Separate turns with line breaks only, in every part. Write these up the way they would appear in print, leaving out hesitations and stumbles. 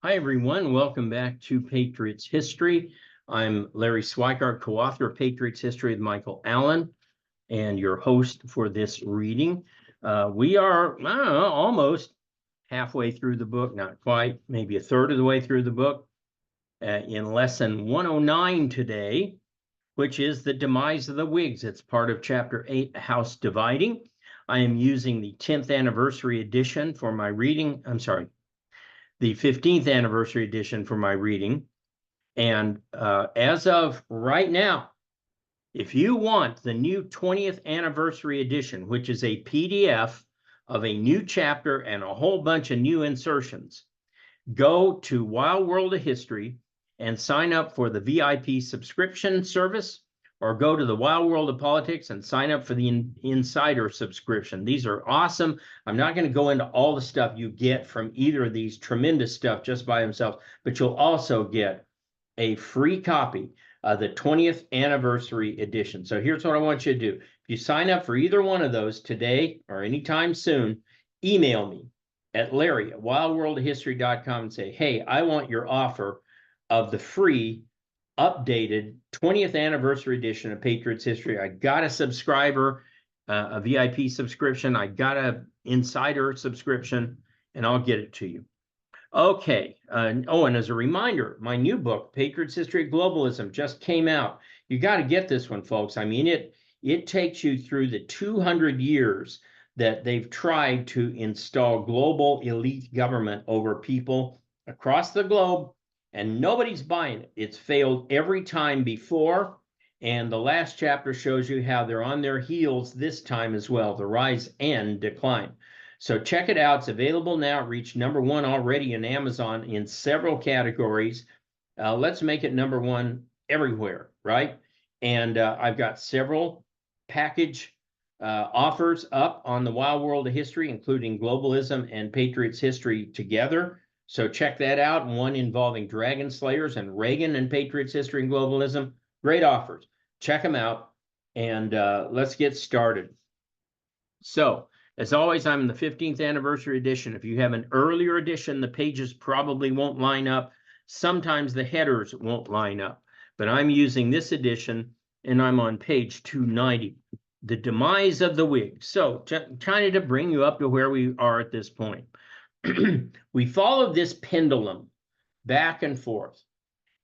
Hi, everyone. Welcome back to Patriots History. I'm Larry Swigart, co-author of Patriots History with Michael Allen, and your host for this reading. We are, I don't know, almost halfway through the book, not quite, maybe a third of the way through the book, in lesson 109 today, which is the demise of the Whigs. It's part of chapter 8, House Dividing. I am using the 10th anniversary edition for my reading. I'm sorry, the 15th anniversary edition for my reading. And as of right now, if you want the new 20th anniversary edition, which is a PDF of a new chapter and a whole bunch of new insertions, go to Wild World of History and sign up for the VIP subscription service, or go to the Wild World of Politics and sign up for the Insider subscription. These are awesome. I'm not going to go into all the stuff you get from either of these tremendous stuff just by themselves, but you'll also get a free copy of the 20th anniversary edition. So here's what I want you to do. If you sign up for either one of those today or anytime soon, email me at Larry@wildworldhistory.com and say, hey, I want your offer of the free updated 20th anniversary edition of Patriots History. I got a subscriber, a VIP subscription. I got a insider subscription, and I'll get it to you. Okay. And as a reminder, my new book, Patriots History of Globalism, just came out. You got to get this one, folks. I mean, it takes you through the 200 years that they've tried to install global elite government over people across the globe, and nobody's buying it. It's failed every time before, and the last chapter shows you how they're on their heels this time as well, the rise and decline. So check it out. It's available now. It reached #1 already in Amazon in several categories. Let's make it #1 everywhere, right? And I've got several package offers up on the Wild World of History, including Globalism and Patriots History together. So check that out. One involving Dragon Slayers and Reagan and Patriots History and Globalism. Great offers. Check them out. And let's get started. So, as always, I'm in the 15th anniversary edition. If you have an earlier edition, the pages probably won't line up. Sometimes the headers won't line up. But I'm using this edition, and I'm on page 290, The Demise of the Whigs. So, trying to bring you up to where we are at this point. We followed this pendulum back and forth.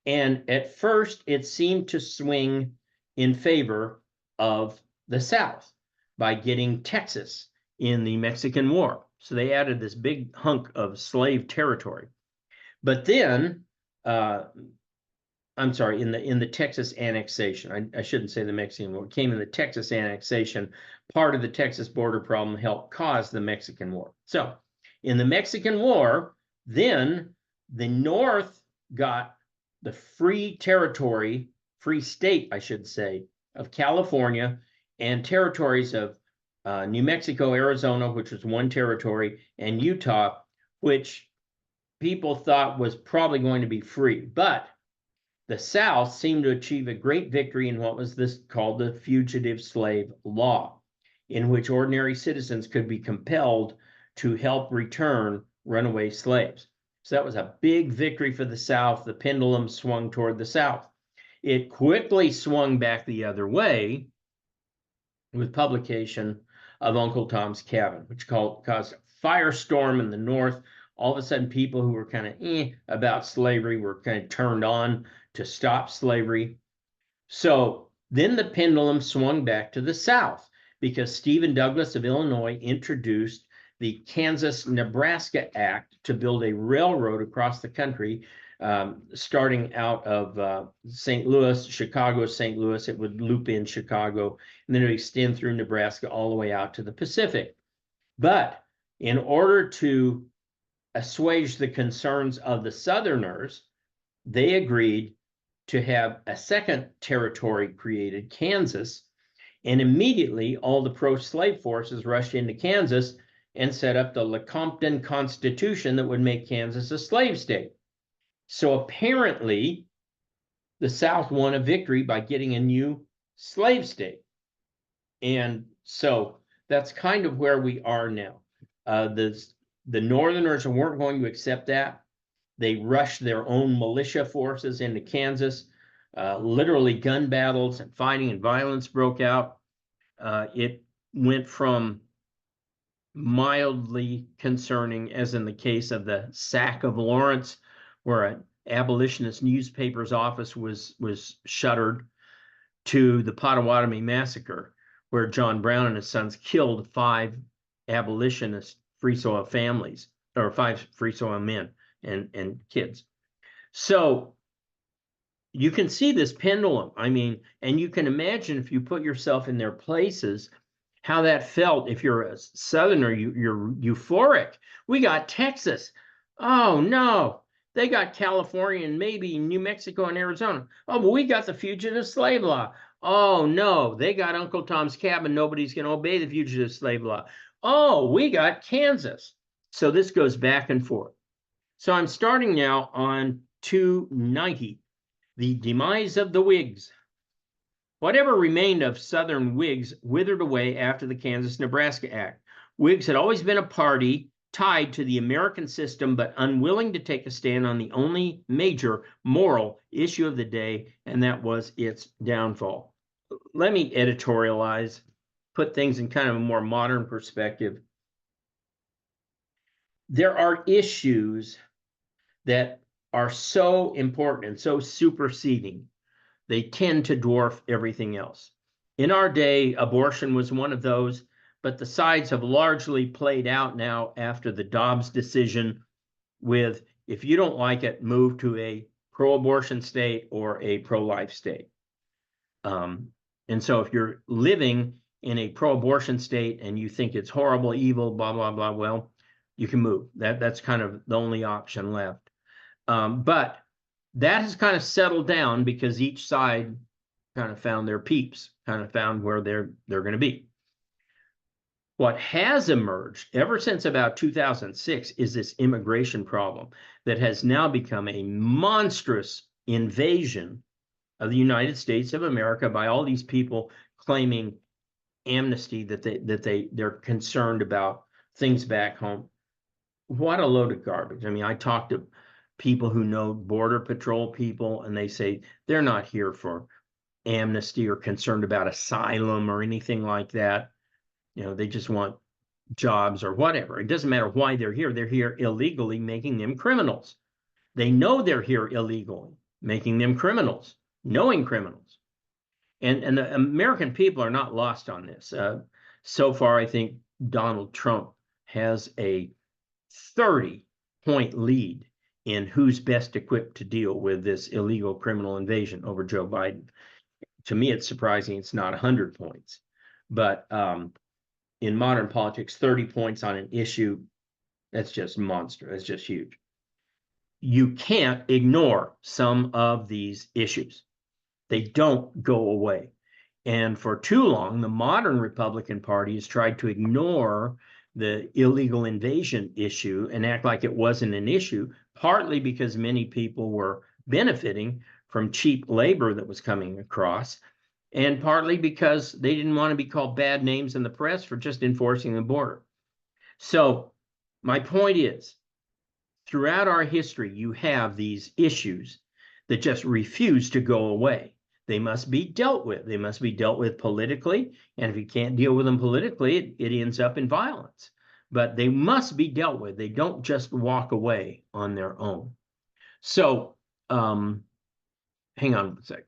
And at first, it seemed to swing in favor of the South by getting Texas in the Mexican War. So they added this big hunk of slave territory. But then, I'm sorry, in the Texas annexation, I shouldn't say the Mexican War, it came in the Texas annexation. Part of the Texas border problem helped cause the Mexican War. So in the Mexican War, then the North got the free territory, free state, I should say, of California, and territories of New Mexico, Arizona, which was one territory, and Utah, which people thought was probably going to be free. But the South seemed to achieve a great victory in what was this called the Fugitive Slave Law, in which ordinary citizens could be compelled to help return runaway slaves. So that was a big victory for the South. The pendulum swung toward the South. It quickly swung back the other way with publication of Uncle Tom's Cabin, which caused a firestorm in the North. All of a sudden, people who were kind of about slavery were kind of turned on to stop slavery. So then the pendulum swung back to the South because Stephen Douglas of Illinois introduced the Kansas-Nebraska Act to build a railroad across the country, starting out of St. Louis, Chicago, St. Louis. It would loop in Chicago, and then it would extend through Nebraska all the way out to the Pacific. But in order to assuage the concerns of the Southerners, they agreed to have a second territory created, Kansas, and immediately all the pro-slave forces rushed into Kansas and set up the Lecompton Constitution that would make Kansas a slave state. So apparently, the South won a victory by getting a new slave state. And so that's kind of where we are now. The Northerners weren't going to accept that. They rushed their own militia forces into Kansas. Literally gun battles and fighting and violence broke out. It went from mildly concerning, as in the case of the sack of Lawrence, where an abolitionist newspaper's office was shuttered, to the Potawatomi massacre, where John Brown and his sons killed 5 abolitionist free soil families, or 5 free soil men and kids. So you can see this pendulum. I mean, and you can imagine, if you put yourself in their places, how that felt. If you're a Southerner, you're euphoric. We got Texas. Oh no, they got California and maybe New Mexico and Arizona. Oh, but we got the fugitive slave law. Oh no, they got Uncle Tom's Cabin. Nobody's going to obey the fugitive slave law. Oh, we got Kansas. So this goes back and forth. So I'm starting now on 290, the demise of the Whigs. Whatever remained of Southern Whigs withered away after the Kansas-Nebraska Act. Whigs had always been a party tied to the American system, but unwilling to take a stand on the only major moral issue of the day, and that was its downfall. Let me editorialize, put things in kind of a more modern perspective. There are issues that are so important and so superseding, they tend to dwarf everything else. In our day, abortion was one of those, but the sides have largely played out now after the Dobbs decision with, if you don't like it, move to a pro-abortion state or a pro-life state. And so if you're living in a pro-abortion state and you think it's horrible, evil, blah, blah, blah, well, you can move. That's kind of the only option left. But that has kind of settled down because each side kind of found their peeps, kind of found where they're going to be. What has emerged ever since about 2006 is this immigration problem that has now become a monstrous invasion of the United States of America by all these people claiming amnesty, that they're concerned about things back home. What a load of garbage. I mean, I talked to people who know Border Patrol people, and they say they're not here for amnesty or concerned about asylum or anything like that. You know, they just want jobs or whatever. It doesn't matter why they're here. They're here illegally, making them criminals. They know they're here illegally, making them criminals, knowing criminals. And the American people are not lost on this. So far, I think Donald Trump has a 30-point lead in who's best equipped to deal with this illegal criminal invasion over Joe Biden. To me, it's surprising it's not 100 points. But in modern politics, 30 points on an issue, that's just monster. That's just huge. You can't ignore some of these issues. They don't go away. And for too long, the modern Republican Party has tried to ignore the illegal invasion issue and act like it wasn't an issue, partly because many people were benefiting from cheap labor that was coming across, and partly because they didn't want to be called bad names in the press for just enforcing the border. So my point is, throughout our history, you have these issues that just refuse to go away. They must be dealt with. They must be dealt with politically. And if you can't deal with them politically, it ends up in violence. But they must be dealt with. They don't just walk away on their own. So hang on a sec.